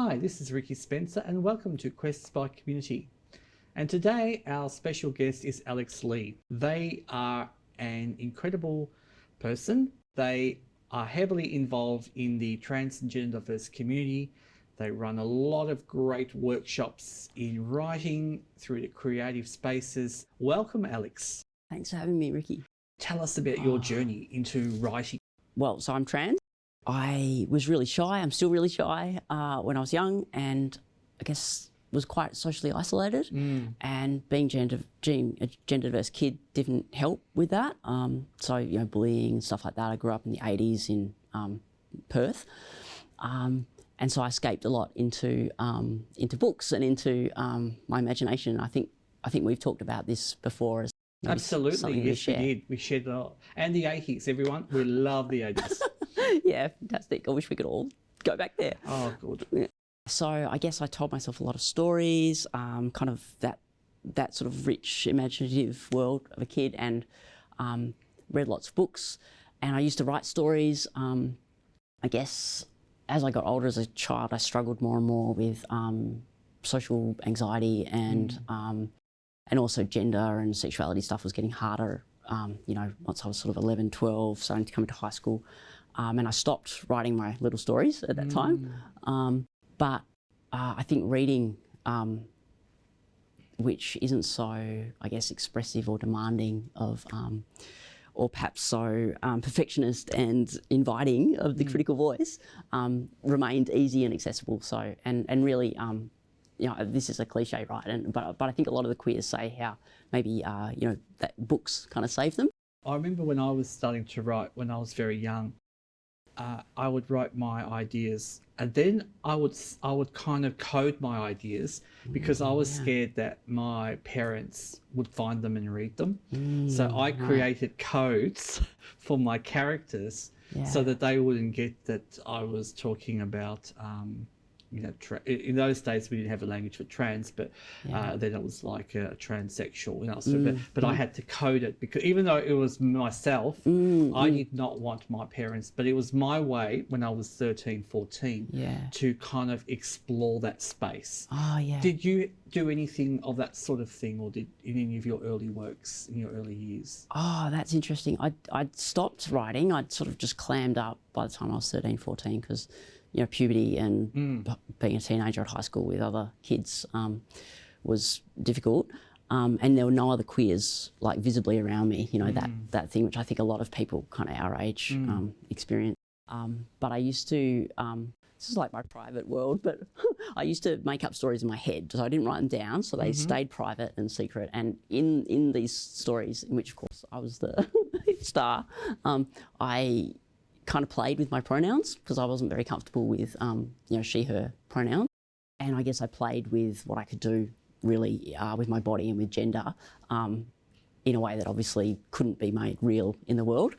Hi, this is Ricki Spencer and welcome to Quests by Community. And today our special guest is Alex Lee. They are an incredible person. They are heavily involved in the trans and gender diverse community. They run a lot of great workshops in writing through the creative spaces. Welcome, Alex. Thanks for having me, Ricki. Tell us about your journey into writing. Well, so I'm trans. I was really shy. I'm still really shy when I was young, and I guess was quite socially isolated. And being a gender diverse kid didn't help with that. So bullying and stuff like that. I grew up in the 80s in Perth, and so I escaped a lot into books and into my imagination. I think we've talked about this before as absolutely, yes, we did. We shared a lot. And the 80s, everyone. We love the 80s. Yeah, fantastic. I wish we could all go back there. Oh, good. Yeah. So I guess I told myself a lot of stories, kind of that sort of rich, imaginative world of a kid, and read lots of books. And I used to write stories. I guess as I got older as a child, I struggled more and more with social anxiety and also gender and sexuality stuff was getting harder. Once I was sort of 11, 12, starting to come into high school. And I stopped writing my little stories at that time. But I think reading, which isn't so, I guess, expressive or demanding of, or perhaps so perfectionist and inviting of the critical voice, remained easy and accessible. So, and really, this is a cliche, right? But I think a lot of the queers say how maybe, that books kind of save them. I remember when I was starting to write, when I was very young, I would write my ideas, and then I would kind of code my ideas because I was scared that my parents would find them and read them. So I created codes for my characters so that they wouldn't get that I was talking about in those days we didn't have a language for trans, but then it was like a transsexual, but I had to code it because even though it was myself, I did not want my parents, but it was my way when I was 13, 14 to kind of explore that space. Did you do anything of that sort of thing, or did in any of your early works in your early years? Oh, that's interesting. I'd stopped writing. I'd sort of just clammed up by the time I was 13, 14 because puberty and being a teenager at high school with other kids was difficult. And there were no other queers like visibly around me, that thing which I think a lot of people kind of our age experience. But I used to, this is like my private world, but I used to make up stories in my head. So I didn't write them down, so they stayed private and secret. And in these stories, in which of course I was the star, I kind of played with my pronouns because I wasn't very comfortable with, she, her pronouns. And I guess I played with what I could do really with my body and with gender in a way that obviously couldn't be made real in the world.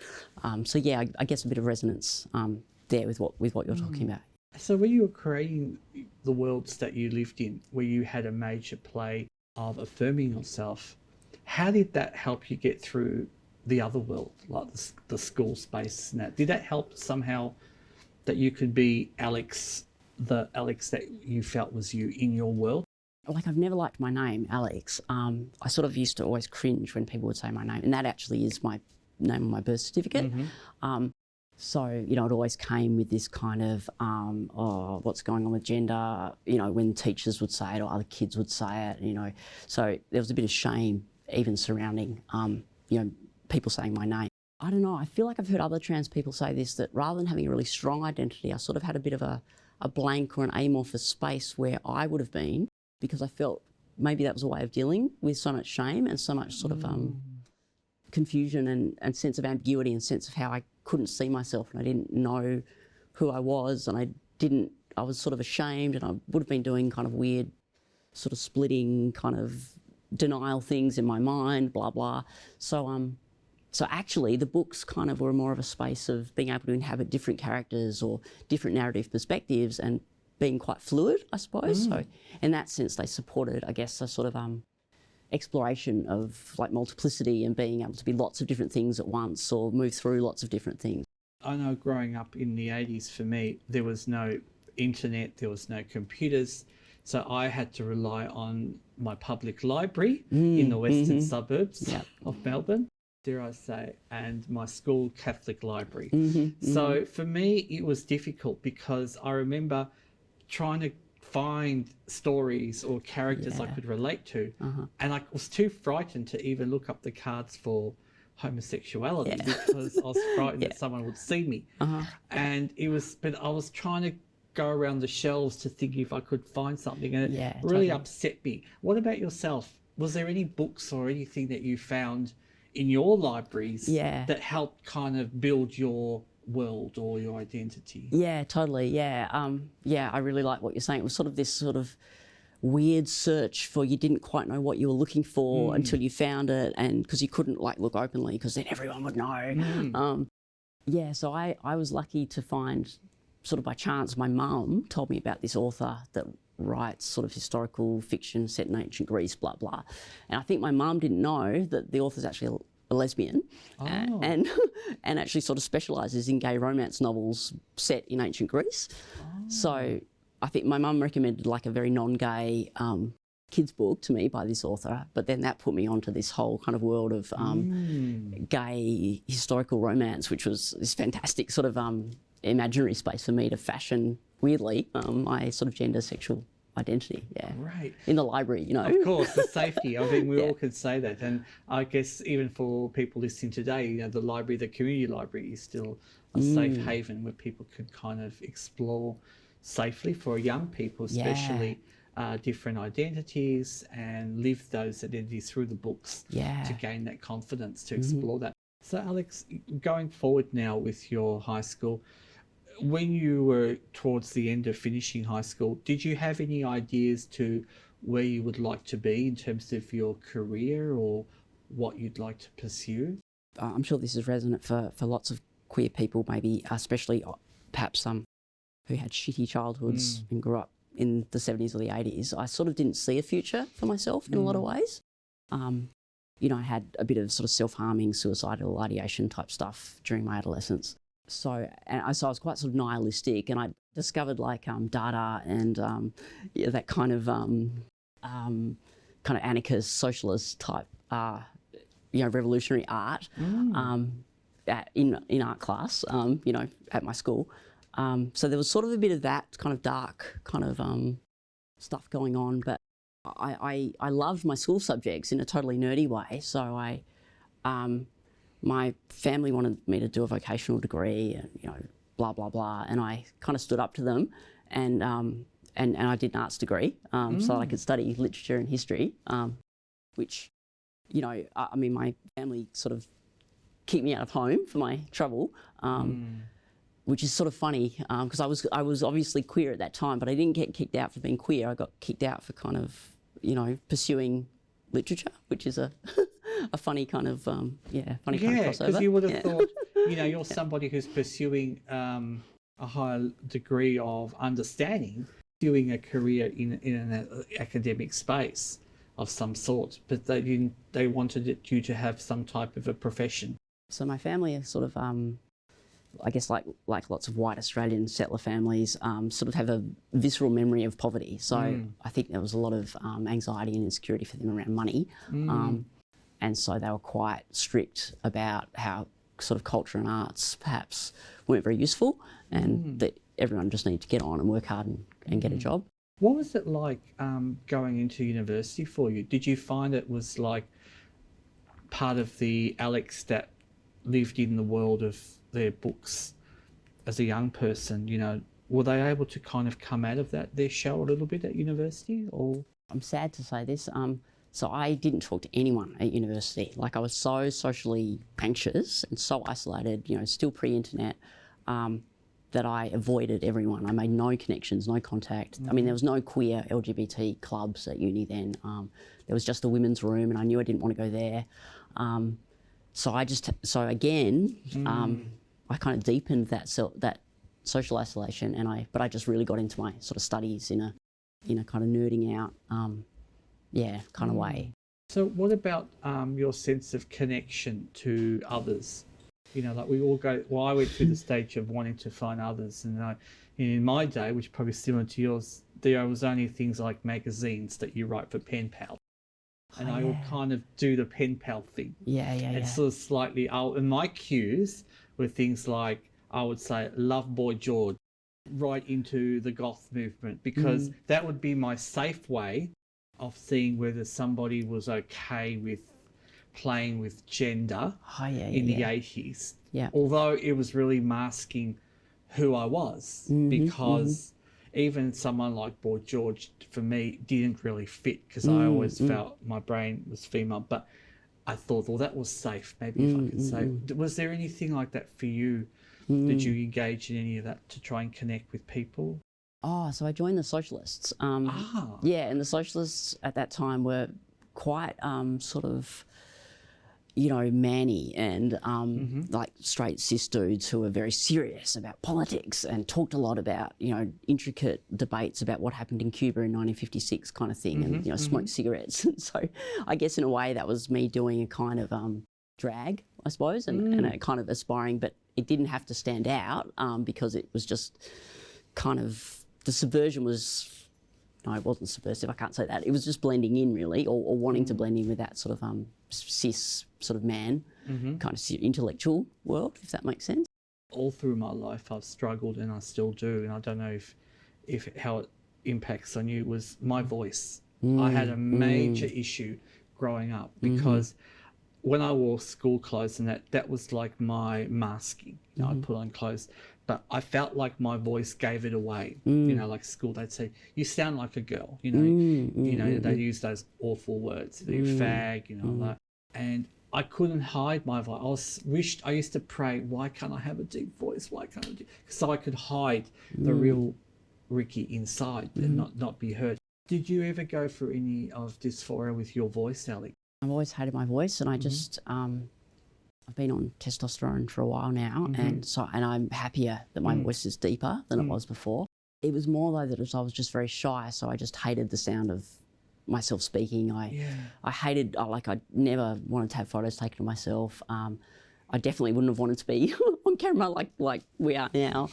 So yeah, I guess a bit of resonance there with what you're talking about. So when you were creating the worlds that you lived in, where you had a major play of affirming yourself, how did that help you get through the other world, like the school space? And that did that help somehow that you could be Alex, the Alex that you felt was you in your world? Like, I've never liked my name, Alex. I sort of used to always cringe when people would say my name, and that actually is my name on my birth certificate. So, it always came with this kind of, what's going on with gender, when teachers would say it or other kids would say it, So there was a bit of shame even surrounding, people saying my name. I don't know, I feel like I've heard other trans people say this, that rather than having a really strong identity, I sort of had a bit of a blank or an amorphous space where I would have been, because I felt maybe that was a way of dealing with so much shame and so much sort of confusion and sense of ambiguity and sense of how I couldn't see myself and I didn't know who I was, and I was sort of ashamed, and I would have been doing kind of weird sort of splitting kind of denial things in my mind, blah, blah. So actually the books kind of were more of a space of being able to inhabit different characters or different narrative perspectives and being quite fluid, I suppose. So in that sense, they supported, I guess, a sort of exploration of like multiplicity and being able to be lots of different things at once or move through lots of different things. I know growing up in the 80s, for me, there was no internet, there was no computers. So I had to rely on my public library in the western suburbs of Melbourne, dare I say, and my school Catholic library. So for me, it was difficult because I remember trying to find stories or characters I could relate to. And I was too frightened to even look up the cards for homosexuality because I was frightened that someone would see me. And but I was trying to go around the shelves to think if I could find something, and it really upset me. What about yourself? Was there any books or anything that you found in your libraries that helped kind of build your world or your identity? Yeah, totally. Yeah. I really like what you're saying. It was sort of this sort of weird search for, you didn't quite know what you were looking for until you found it, and because you couldn't like look openly because then everyone would know. So I was lucky to find, sort of by chance, my mum told me about this author that writes sort of historical fiction set in ancient Greece, blah, blah. And I think my mum didn't know that the author's actually a lesbian and actually sort of specialises in gay romance novels set in ancient Greece. So I think my mum recommended like a very non-gay kids book to me by this author, but then that put me onto this whole kind of world of gay historical romance, which was this fantastic sort of imaginary space for me to fashion, weirdly, my sort of gender sexual identity, Right. in the library, you know. Of course, the safety. I mean, we all could say that. And I guess even for people listening today, you know, the library, the community library is still a safe haven where people could kind of explore safely for young people, especially different identities, and live those identities through the books to gain that confidence to explore that. So Alex, going forward now with your high school, when you were towards the end of finishing high school, did you have any ideas to where you would like to be in terms of your career or what you'd like to pursue? I'm sure this is resonant for lots of queer people, maybe especially perhaps some who had shitty childhoods and grew up in the 70s or the 80s. I sort of didn't see a future for myself in a lot of ways. You know, I had a bit of sort of self-harming, suicidal ideation type stuff during my adolescence. So I was quite sort of nihilistic, and I discovered like Dada and that kind of anarchist, socialist type, revolutionary art in art class, at my school. So there was sort of a bit of that kind of dark kind of stuff going on, but I loved my school subjects in a totally nerdy way. So my family wanted me to do a vocational degree, and blah blah blah, and I kind of stood up to them, and I did an arts degree, so I could study literature and history, which, I mean, my family sort of keep me out of home for my trouble, which is sort of funny because I was obviously queer at that time, but I didn't get kicked out for being queer. I got kicked out for kind of pursuing literature, which is a funny kind of funny kind of crossover. Because you would have thought, you're somebody who's pursuing a higher degree of understanding, pursuing a career in an academic space of some sort, but they wanted you to have some type of a profession. So my family is sort of, I guess like lots of white Australian settler families, sort of have a visceral memory of poverty. So I think there was a lot of anxiety and insecurity for them around money. And so they were quite strict about how sort of culture and arts perhaps weren't very useful, and that everyone just needed to get on and work hard and get a job. What was it like going into university for you? Did you find it was like part of the Alex that lived in the world of their books as a young person? Were they able to kind of come out of their shell a little bit at university? Or I'm sad to say this. So I didn't talk to anyone at university. Like, I was so socially anxious and so isolated, still pre-internet, that I avoided everyone. I made no connections, no contact. I mean, there was no queer LGBT clubs at uni then. There was just the women's room, and I knew I didn't want to go there. So again, I kind of deepened that social isolation, but I just really got into my sort of studies in a kind of nerding out, kind of way. So what about your sense of connection to others? You know, like we all go, well, I went through the stage of wanting to find others. And in my day, which is probably similar to yours, there was only things like magazines that you write for pen pal. And I would kind of do the pen pal thing. And sort of slightly, and my cues were things like, I would say, Love Boy George, right into the goth movement, because that would be my safe way of seeing whether somebody was okay with playing with gender in the 80s. Although it was really masking who I was, because even someone like Boy George, for me, didn't really fit, because I always felt my brain was female. But I thought, well, that was safe, maybe if I could say. Was there anything like that for you? Did you engage in any of that to try and connect with people? Oh, so I joined the Socialists. Yeah, and the Socialists at that time were quite sort of, you know, manny and like straight cis dudes who were very serious about politics and talked a lot about, you know, intricate debates about what happened in Cuba in 1956 kind of thing, and, you know, smoked cigarettes. And so I guess in a way that was me doing a kind of drag, I suppose, and a kind of aspiring, but it didn't have to stand out because it was just kind of, the subversion was, no, it wasn't subversive, I can't say that. It was just blending in, really, or wanting to blend in with that sort of cis sort of man, kind of intellectual world, if that makes sense. All through my life I've struggled, and I still do, and I don't know if how it impacts on you, was my voice. I had a major issue growing up because when I wore school clothes and that was like my masking. You know, I'd put on clothes, but I felt like my voice gave it away. You know, like school, they'd say, you sound like a girl, you know, they use those awful words, you fag, you know, that. And I couldn't hide my voice. I used to pray, why can't I have a deep voice? Why can't I do? So I could hide the real Ricki inside and not be heard. Did you ever go through any of dysphoria with your voice, Alex? I've always hated my voice, and I just I've been on testosterone for a while now, and I'm happier that my voice is deeper than it was before. It was more though that I was just very shy, so I just hated the sound of myself speaking. I hated, I never wanted to have photos taken of myself. I definitely wouldn't have wanted to be on camera like we are now.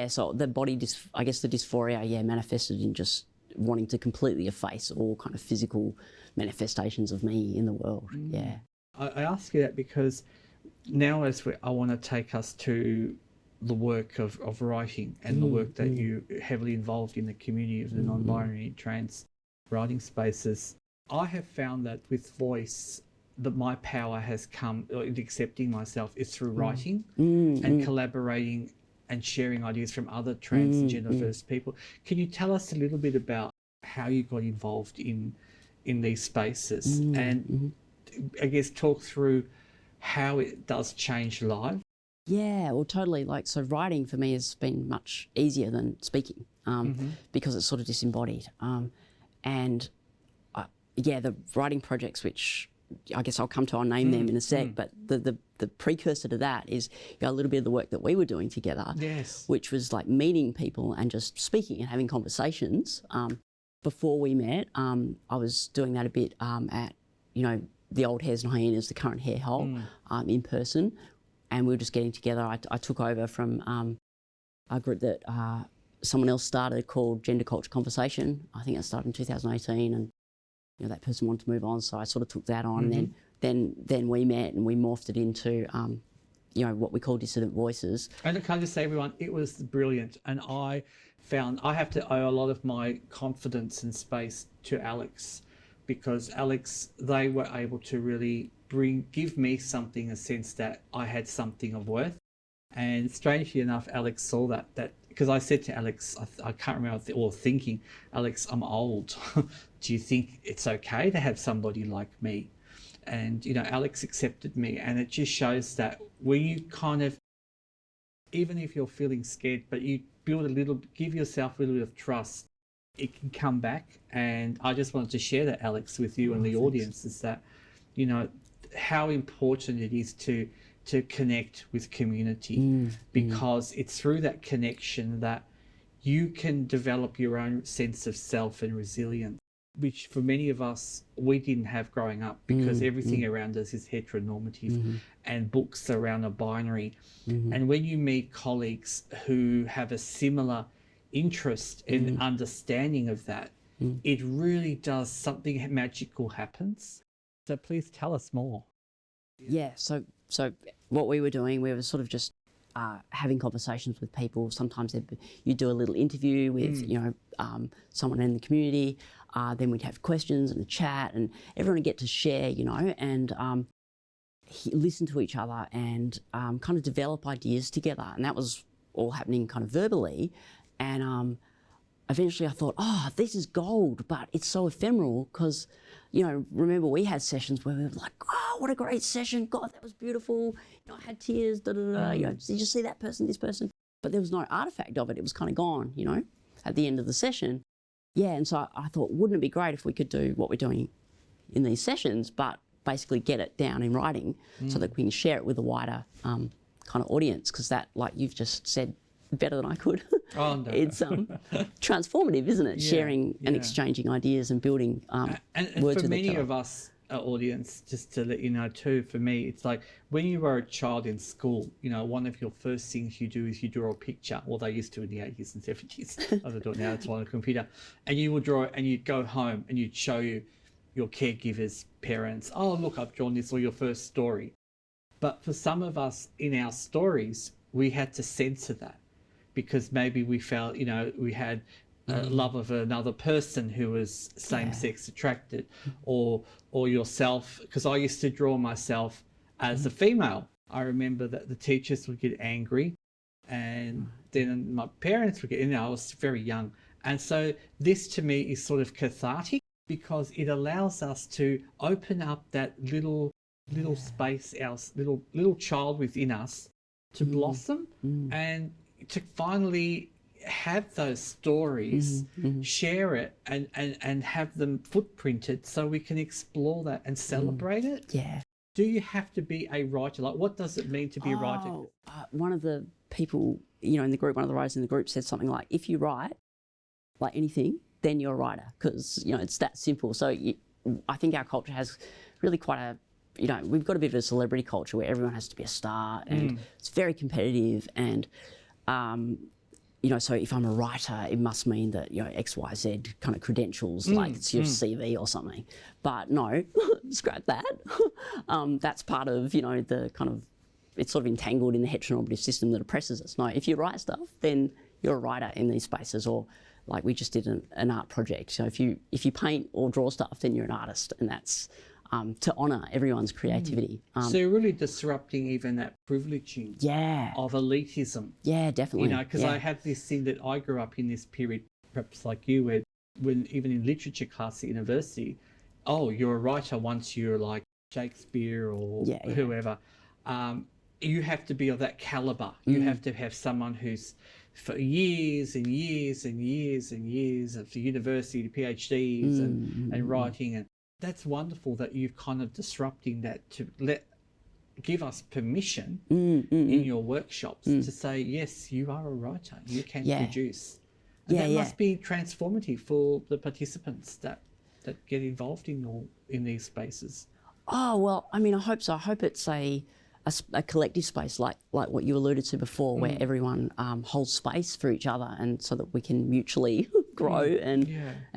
So the body, I guess the dysphoria, manifested in just wanting to completely efface all kind of physical manifestations of me in the world. I ask you that because now I want to take us to the work of writing and the work that you heavily involved in the community of the non-binary trans writing spaces. I have found that with voice, that my power has come in accepting myself is through writing and collaborating and sharing ideas from other transgender first people. Can you tell us a little bit about how you got involved in these spaces and I guess talk through how it does change lives? Yeah, well, totally. So writing for me has been much easier than speaking because it's sort of disembodied. The writing projects, which I guess I'll come to, I'll name them in a sec, but the precursor to that is a little bit of the work that we were doing together, which was like meeting people and just speaking and having conversations. Before we met, I was doing that a bit at, the old Hares and Hyenas, the current Hare Hole, in person, and we were just getting together. I took over from a group that someone else started called Gender Culture Conversation. I think that started in 2018, and that person wanted to move on, so I sort of took that on. And then we met and we morphed it into what we call Dissident Voices. And which for many of us, we didn't have growing up because everything around us is heteronormative and books are around a binary. And when you meet colleagues who have a similar interest and understanding of that, it really does, something magical happens. So please tell us more. Yeah, so what we were doing, we were sort of just having conversations with people. Sometimes you do a little interview with someone in the community. Then we'd have questions and a chat, and everyone would get to share, and listen to each other and kind of develop ideas together. And that was all happening kind of verbally. And eventually I thought, oh, this is gold, but it's so ephemeral because, remember we had sessions where we were like, oh, what a great session. God, that was beautiful. I had tears, did you see that person, this person? But there was no artifact of it. It was kind of gone, at the end of the session. Yeah, and so I thought, wouldn't it be great if we could do what we're doing in these sessions, but basically get it down in writing so that we can share it with a wider kind of audience, because that, like you've just said better than I could, it's transformative, isn't it? Sharing and exchanging ideas and building and words for with each many other. of us, audience, just to let you know too, for me, it's like when you were a child in school, one of your first things you do is you draw a picture, or they used to in the 80s and 70s. I don't do it now, it's on a computer. And you would draw it and you'd go home and you'd show your caregivers, parents, oh, look, I've drawn this, or your first story. But for some of us in our stories, we had to censor that because maybe we felt, we had love of another person who was same-sex attracted, or yourself, because I used to draw myself as a female. I remember that the teachers would get angry, and then my parents would get, I was very young. And so this to me is sort of cathartic because it allows us to open up that little space, our little child within us to blossom and to finally have those stories, share it and have them footprinted so we can explore that and celebrate it. Yeah. Do you have to be a writer? Like, what does it mean to be a writer? One of the people, in the group, one of the writers in the group said something like, if you write like anything, then you're a writer, because, it's that simple. So I think our culture has really quite a, we've got a bit of a celebrity culture where everyone has to be a star and it's very competitive. And, so if I'm a writer, it must mean that, X, Y, Z kind of credentials, like it's your CV or something. But no, scrap that. That's part of, the kind of, it's sort of entangled in the heteronormative system that oppresses us. No, if you write stuff, then you're a writer in these spaces. Or like we just did an art project. So if you paint or draw stuff, then you're an artist, and that's to honour everyone's creativity. So you're really disrupting even that privileging of elitism. Yeah, definitely. Because I have this thing that I grew up in this period, perhaps like you, where when even in literature class at university, oh, you're a writer once you're like Shakespeare or whoever. You have to be of that calibre. You have to have someone who's for years and years and years and years of university, PhDs and writing. And that's wonderful that you've kind of disrupting that to give us permission in your workshops to say, yes, you are a writer, you can produce. And that must be transformative for the participants that get involved in these spaces. Oh, well, I mean, I hope so. I hope it's a collective space like what you alluded to before, where everyone holds space for each other, and so that we can mutually grow and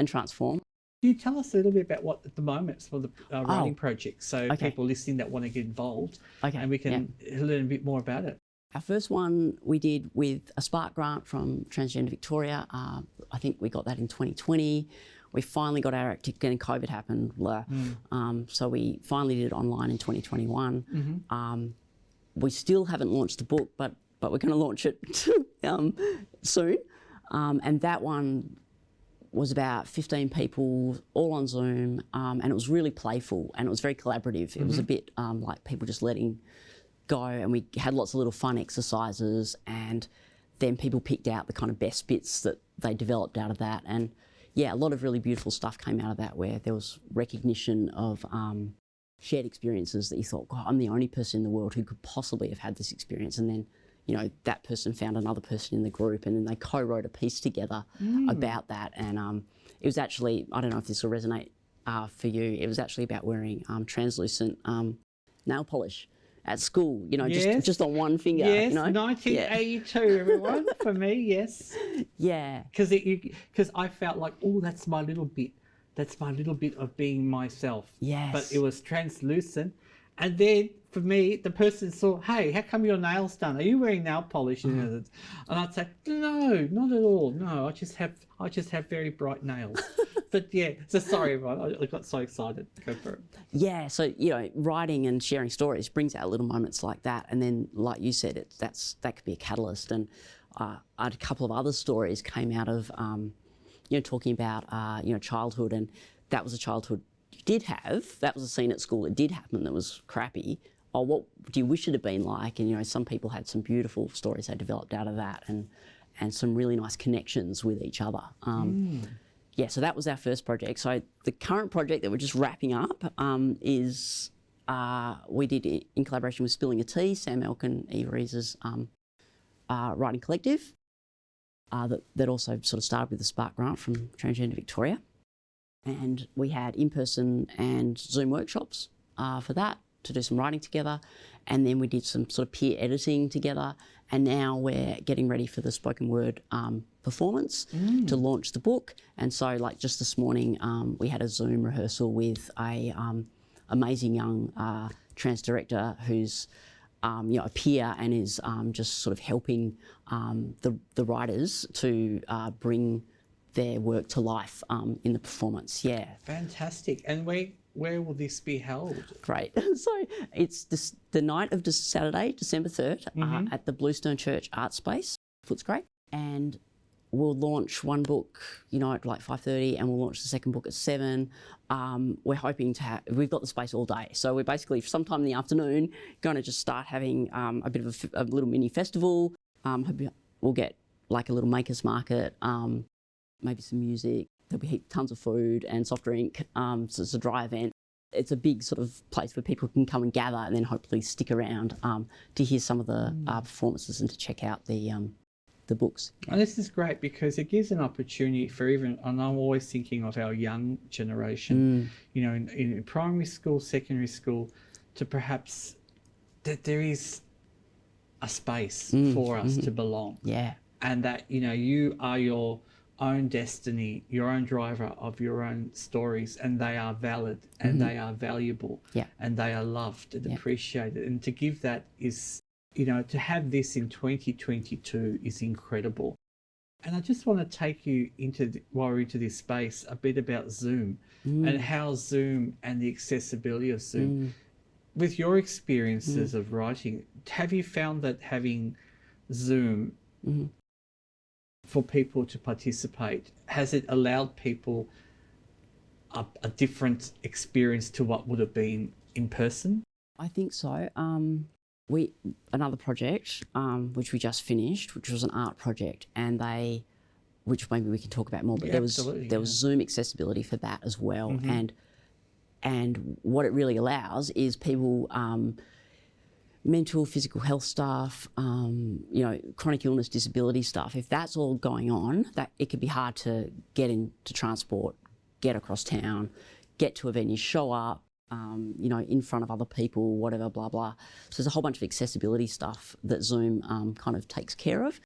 transform. Can you tell us a little bit about what at the moment for the writing project, so people listening that want to get involved, and we can learn a bit more about it? Our first one we did with a Spark grant from Transgender Victoria. I think we got that in 2020. We finally got our act, and COVID happened. So we finally did it online in 2021. We still haven't launched the book, but we're going to launch it soon. And that one was about 15 people, all on Zoom, and it was really playful and it was very collaborative. It was a bit like people just letting go, and we had lots of little fun exercises, and then people picked out the kind of best bits that they developed out of that. And a lot of really beautiful stuff came out of that, where there was recognition of shared experiences that you thought, God, I'm the only person in the world who could possibly have had this experience. And then, that person found another person in the group, and then they co-wrote a piece together about that. And it was actually, I don't know if this will resonate for you, it was actually about wearing translucent nail polish at school, Yes. just on one finger. Yes, 1982, everyone, for me, yes. Yeah. Because I felt like, oh, that's my little bit of being myself. Yes. But it was translucent. And then for me, the person saw, hey, how come your nails done? Are you wearing nail polish? And I'd say, no, not at all. No, I just have very bright nails. But yeah, so sorry, everyone. I got so excited. Go for it. Yeah, so writing and sharing stories brings out little moments like that, and then, like you said, that could be a catalyst. And I had a couple of other stories came out of talking about childhood, and that was a childhood you did have. That was a scene at school that did happen that was crappy. Oh, what do you wish it had been like? And some people had some beautiful stories they developed out of that, and some really nice connections with each other. Yeah, so that was our first project. So the current project that we're just wrapping up is we did it in collaboration with Spilling a Tea, Sam Elkin, Eva Reese's writing collective. That also sort of started with the Spark grant from Transgender Victoria. And we had in-person and Zoom workshops for that, to do some writing together. And then we did some sort of peer editing together. And now we're getting ready for the spoken word performance to launch the book. And so, like, just this morning, we had a Zoom rehearsal with a amazing young trans director who's a peer and is just sort of helping the writers to bring their work to life in the performance. Yeah. Fantastic. And where will this be held? Great. So it's the night of Saturday, December 3rd, at the Bluestone Church Art Space, Footscray. And we'll launch one book, at like 5:30, and we'll launch the second book at 7. We're hoping to we've got the space all day. So we're basically, sometime in the afternoon, going to just start having a bit of a little mini festival. We'll get like a little makers market, maybe some music. There'll be tons of food and soft drink. So it's a dry event. It's a big sort of place where people can come and gather, and then hopefully stick around to hear some of the performances and to check out the books. And this is great because it gives an opportunity for and I'm always thinking of our young generation, in primary school, secondary school, to perhaps that there is a space for us to belong. Yeah. And that, you are your own destiny, your own driver of your own stories, and they are valid and they are valuable and they are loved and appreciated. And to give that is, to have this in 2022 is incredible. And I just want to take you while we're into this space, a bit about Zoom and how Zoom and the accessibility of Zoom. With your experiences of writing, have you found that having Zoom for people to participate, has it allowed people a different experience to what would have been in person? I think so. Another project which we just finished, which was an art project, and which maybe we can talk about more, but there was Zoom accessibility for that as well. And what it really allows is people, mental, physical health staff, chronic illness, disability stuff, if that's all going on, that it could be hard to get into transport, get across town, get to a venue, show up, in front of other people, whatever, blah, blah. So there's a whole bunch of accessibility stuff that Zoom kind of takes care of,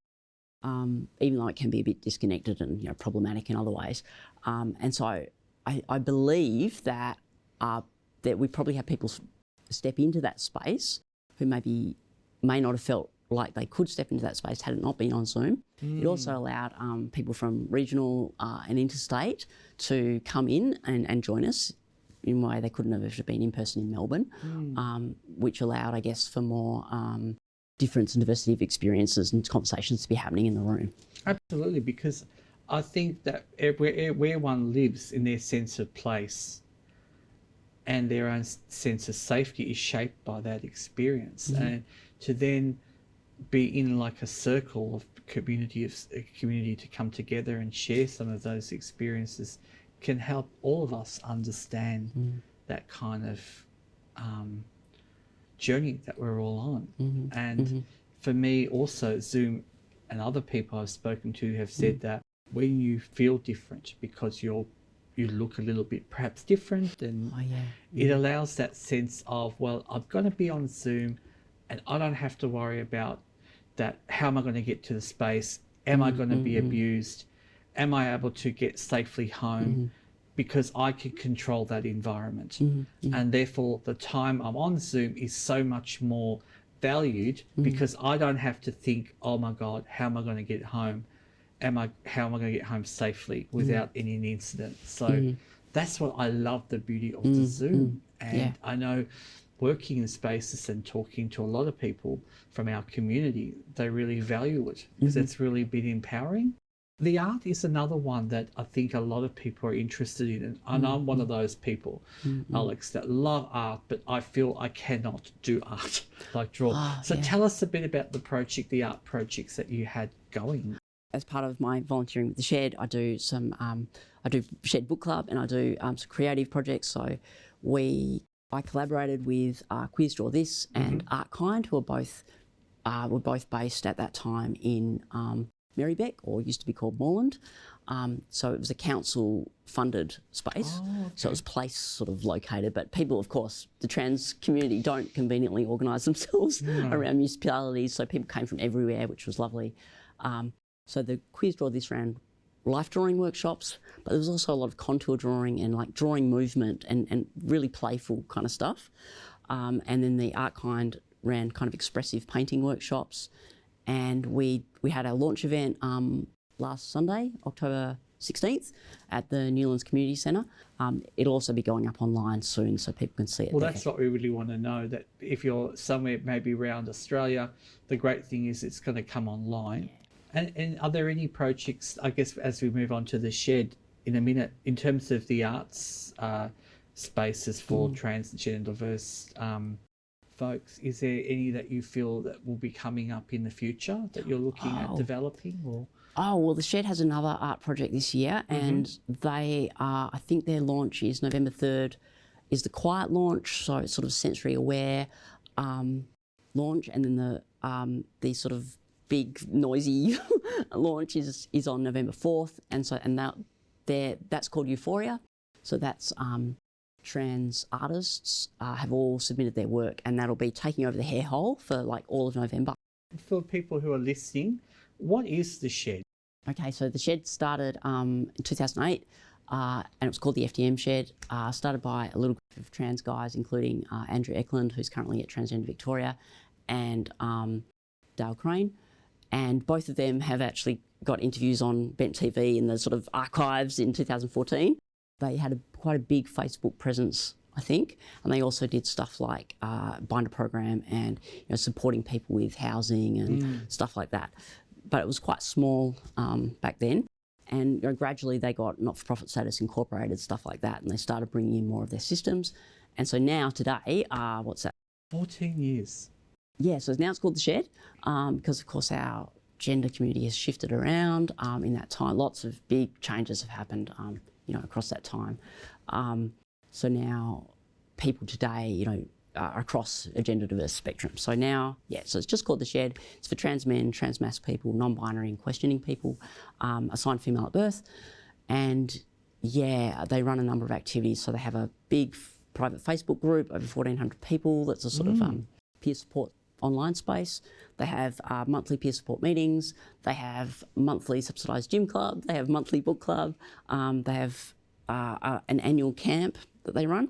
even though it can be a bit disconnected and problematic in other ways. And so I believe that we probably have people step into that space who may not have felt like they could step into that space had it not been on Zoom. It also allowed people from regional and interstate to come in and join us in a way they couldn't have if it had been in person in Melbourne, which allowed, I guess, for more difference and diversity of experiences and conversations to be happening in the room. Absolutely, because I think that where one lives in their sense of place and their own sense of safety is shaped by that experience. And to then be in like a circle of community to come together and share some of those experiences can help all of us understand that kind of journey that we're all on. And for me also, Zoom and other people I've spoken to have said that when you feel different because you look a little bit perhaps different, and it allows that sense of, well, I'm going to be on Zoom and I don't have to worry about that. How am I going to get to the space? Am I going to be abused? Am I able to get safely home? Because I can control that environment. And therefore the time I'm on Zoom is so much more valued because I don't have to think, oh my God, how am I going to get home? How am I going to get home safely without any incident? So that's what I love, the beauty of the Zoom. And I know working in spaces and talking to a lot of people from our community, they really value it because it's really been empowering. The art is another one that I think a lot of people are interested in. And I'm one of those people, Alex, that love art, but I feel I cannot do art like draw. Tell us a bit about the art projects that you had going. As part of my volunteering with the Shed, I do some, I do Shed Book Club, and I do some creative projects. So I collaborated with Quiz Draw This and Art Kind, who were both based at that time in Marybeck, or used to be called Moreland. So it was a council-funded space. So it was place sort of located, but people, of course, the trans community don't conveniently organise themselves around municipalities, so people came from everywhere, which was lovely. So the Quiz Draw This ran life drawing workshops, but there was also a lot of contour drawing and like drawing movement and really playful kind of stuff. And then the Art Kind ran kind of expressive painting workshops. And we had our launch event last Sunday, October 16th, at the Newlands Community Centre. It'll also be going up online soon so people can see it. Well, that's what we really want to know, that if you're somewhere maybe around Australia, the great thing is it's going to come online. And are there any projects, I guess, as we move on to the Shed in a minute, in terms of the arts spaces for transgender diverse folks, is there any that you feel that will be coming up in the future that you're looking at developing? Or? Oh, well, the Shed has another art project this year, and they are, I think their launch is November 3rd, is the quiet launch, so it's sort of sensory aware launch, and then the sort of big noisy launch is on November 4th, and that's called Euphoria. So that's trans artists have all submitted their work, and that'll be taking over the hair hole for like all of November. For people who are listening, what is the Shed? Okay, so the Shed started in 2008, and it was called the FTM Shed. Started by a little group of trans guys, including Andrew Eklund, who's currently at Transgender Victoria, and Dale Crane. And both of them have actually got interviews on Bent TV in the sort of archives in 2014. They had quite a big Facebook presence, I think, and they also did stuff like binder program and supporting people with housing and stuff like that. But it was quite small back then, and gradually they got not-for-profit status incorporated, stuff like that, and they started bringing in more of their systems. And so now today, what's that? 14 years. Yeah, so now it's called the Shed because, of course, our gender community has shifted around in that time. Lots of big changes have happened, across that time. So now people today, are across a gender diverse spectrum. So now, so it's just called the Shed. It's for trans men, trans mass people, non-binary and questioning people, assigned female at birth. And they run a number of activities. So they have a big private Facebook group, over 1,400 people. That's a sort of peer support online space. They have monthly peer support meetings. They have monthly subsidised gym club. They have monthly book club. They have an annual camp that they run.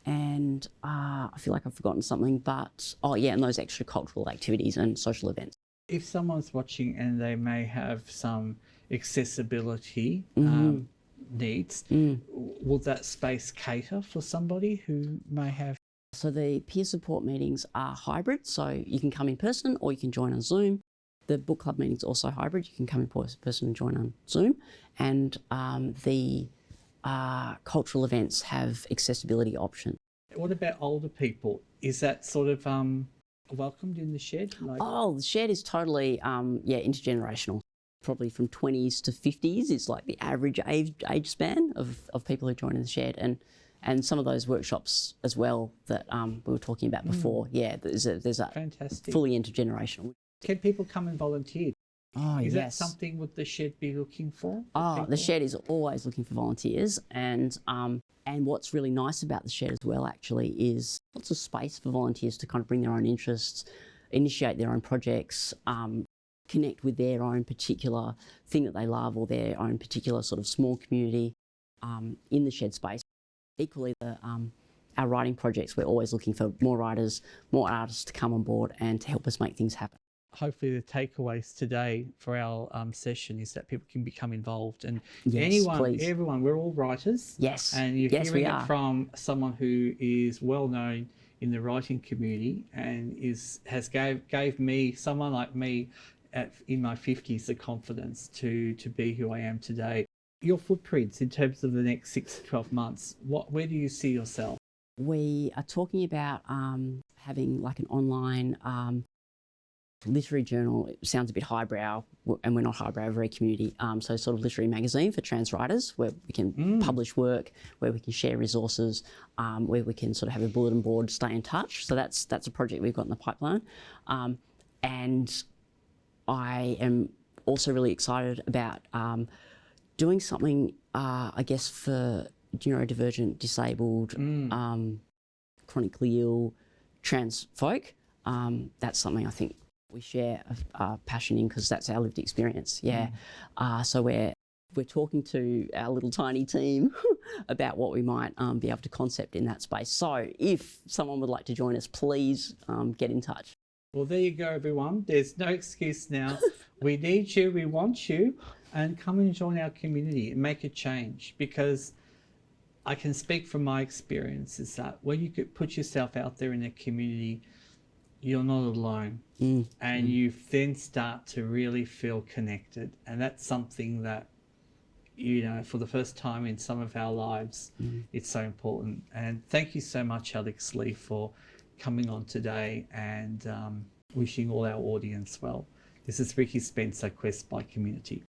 And I feel like I've forgotten something, but and those extra cultural activities and social events. If someone's watching and they may have some accessibility needs, will that space cater for somebody who may have? So the peer support meetings are hybrid, so you can come in person or you can join on Zoom. The book club meetings are also hybrid. You can come in person and join on Zoom. And the cultural events have accessibility options. What about older people? Is that sort of welcomed in the Shed? The Shed is totally intergenerational. Probably from 20s to 50s is like the average age span of people who join in the Shed. And some of those workshops as well that we were talking about before. Yeah, there's a fantastic, fully intergenerational. Can people come and volunteer? Oh, Is that yes. something would the shed be looking for? Oh, the shed is always looking for volunteers, and what's really nice about the shed as well, actually, is lots of space for volunteers to kind of bring their own interests, initiate their own projects, connect with their own particular thing that they love or their own particular sort of small community in the shed space. Equally, our writing projects, we're always looking for more writers, more artists to come on board and to help us make things happen. Hopefully the takeaways today for our session is that people can become involved, and Yes, please. everyone, we're all writers. Yes, and you're yes, hearing we it are. from someone who is well known in the writing community and gave me, someone like me in my 50s, the confidence to be who I am today. Your footprints in terms of the next 6 to 12 months, where do you see yourself? We are talking about having like an online literary journal. It sounds a bit highbrow, and we're not highbrow, we're very community. So sort of literary magazine for trans writers, where we can publish work, where we can share resources, where we can sort of have a bulletin board, stay in touch. So that's a project we've got in the pipeline. And I am also really excited about doing something, I guess, for neurodivergent, disabled, chronically ill, trans folk. That's something I think we share a passion in, because that's our lived experience. Yeah. So we're talking to our little tiny team about what we might be able to concept in that space. So if someone would like to join us, please get in touch. Well, there you go, everyone. There's no excuse now. We need you, we want you, and come and join our community and make a change, because I can speak from my experience is that when you could put yourself out there in a community, you're not alone, and you then start to really feel connected, and that's something that, for the first time in some of our lives, it's so important. And thank you so much, Alex Lee, for coming on today, and wishing all our audience well. This is Ricki Spencer, Quest by Community.